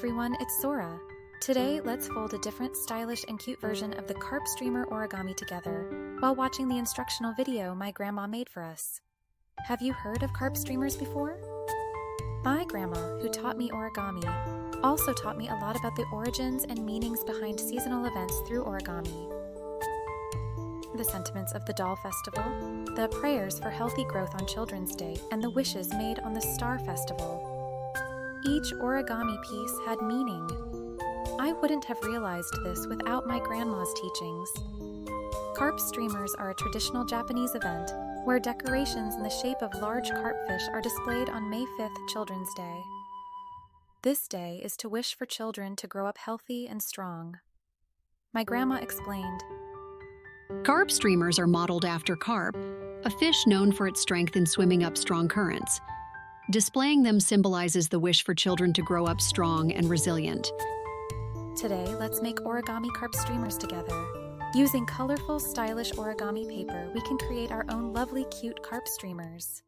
everyone, it's Sora. Today, let's fold a different stylish and cute version of the carp streamer origami together while watching the instructional video my grandma made for us. Have you heard of carp streamers before? My grandma, who taught me origami, also taught me a lot about the origins and meanings behind seasonal events through origami. The sentiments of the Doll Festival, the prayers for healthy growth on Children's Day, and the wishes made on the Star Festival. Each origami piece had meaning. I wouldn't have realized this without my grandma's teachings. Carp streamers are a traditional Japanese event where decorations in the shape of large carpfish are displayed on May 5th, Children's Day. This day is to wish for children to grow up healthy and strong. My grandma explained, Carp streamers are modeled after carp, a fish known for its strength in swimming up strong currents. Displaying them symbolizes the wish for children to grow up strong and resilient. Today, let's make origami carp streamers together. Using colorful, stylish origami paper, we can create our own lovely, cute carp streamers.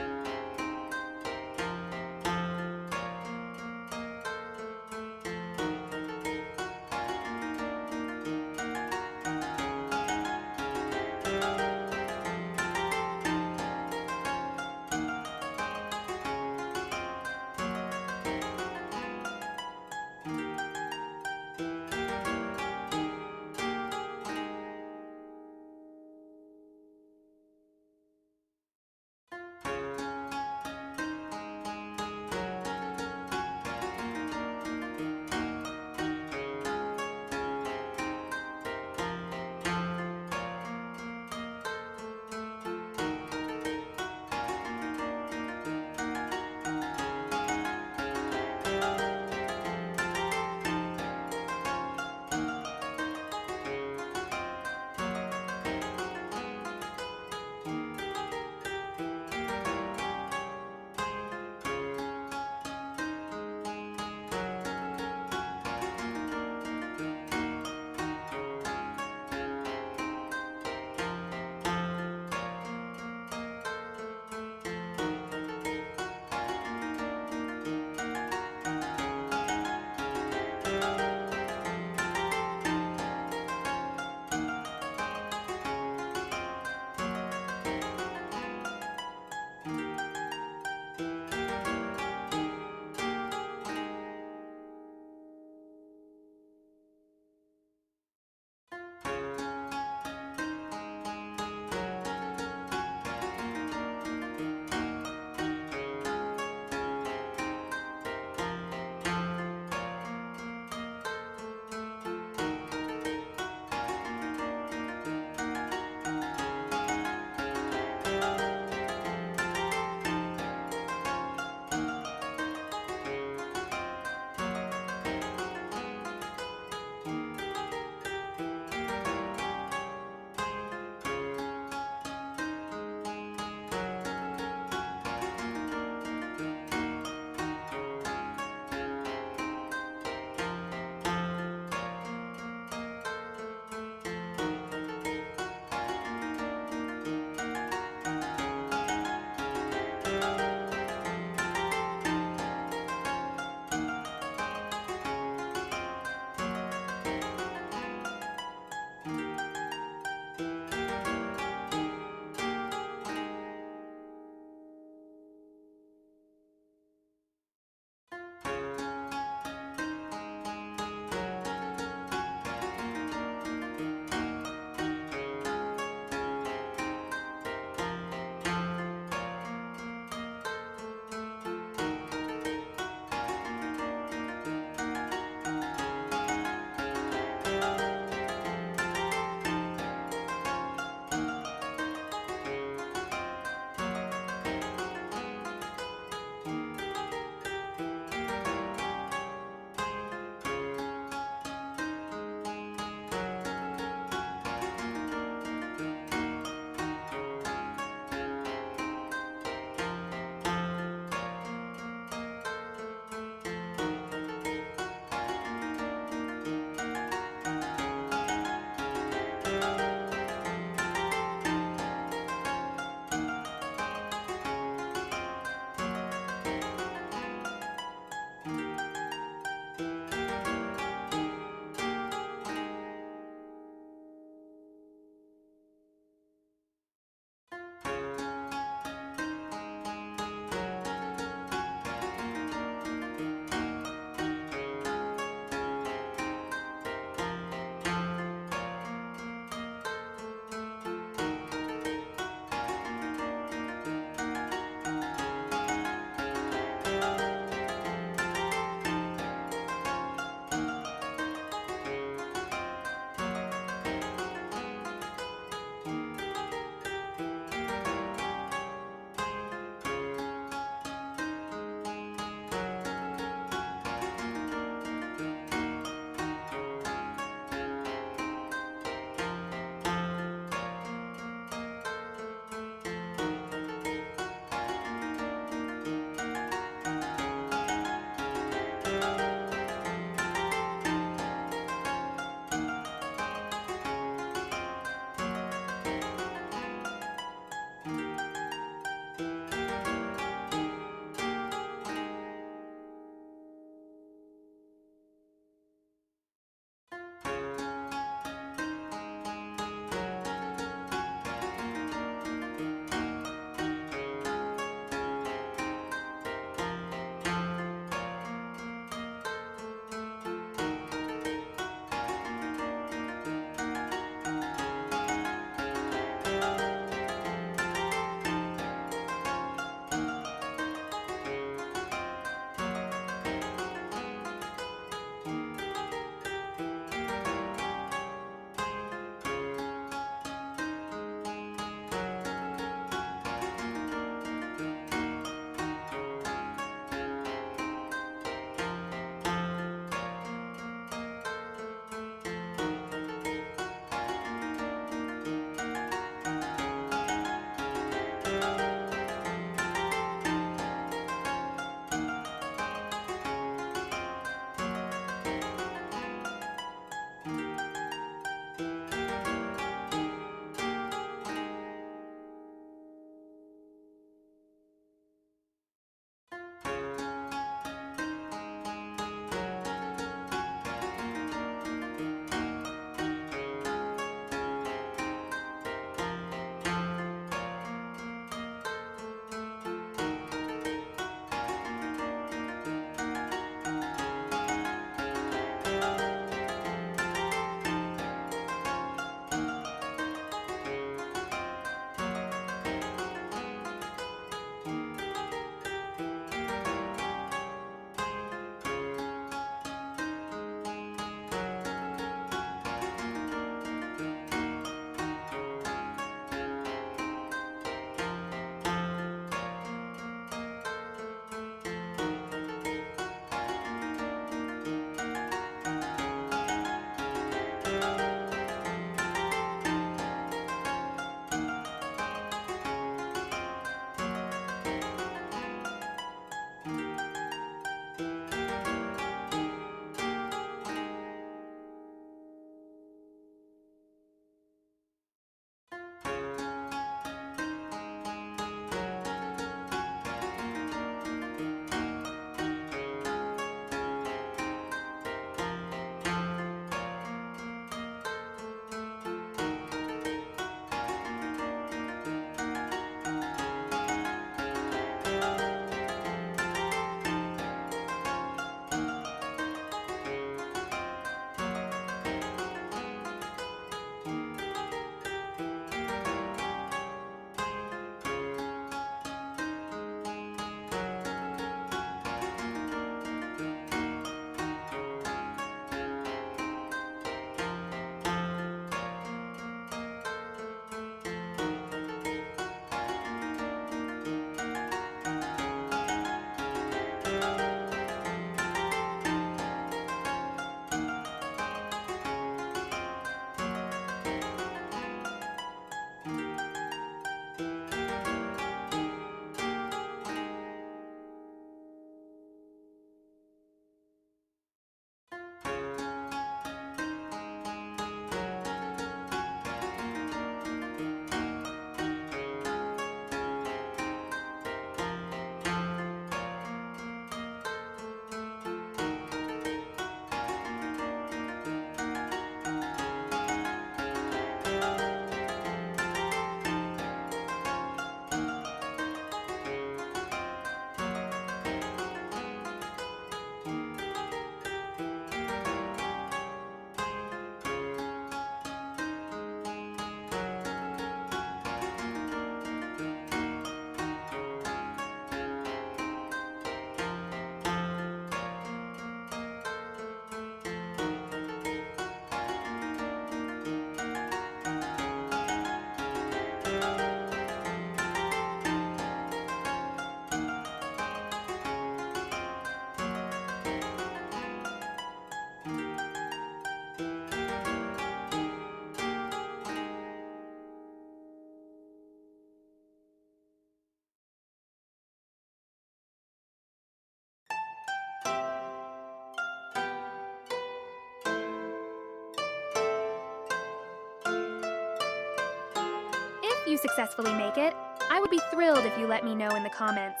If you successfully make it, I would be thrilled if you let me know in the comments.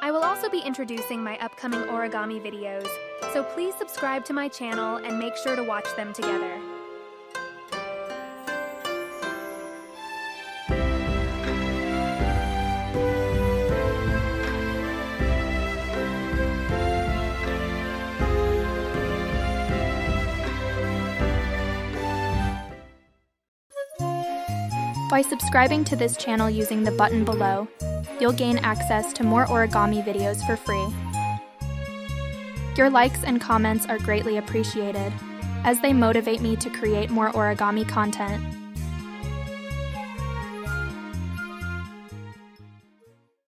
I will also be introducing my upcoming origami videos, so please subscribe to my channel and make sure to watch them together. By subscribing to this channel using the button below, you'll gain access to more origami videos for free. Your likes and comments are greatly appreciated, as they motivate me to create more origami content.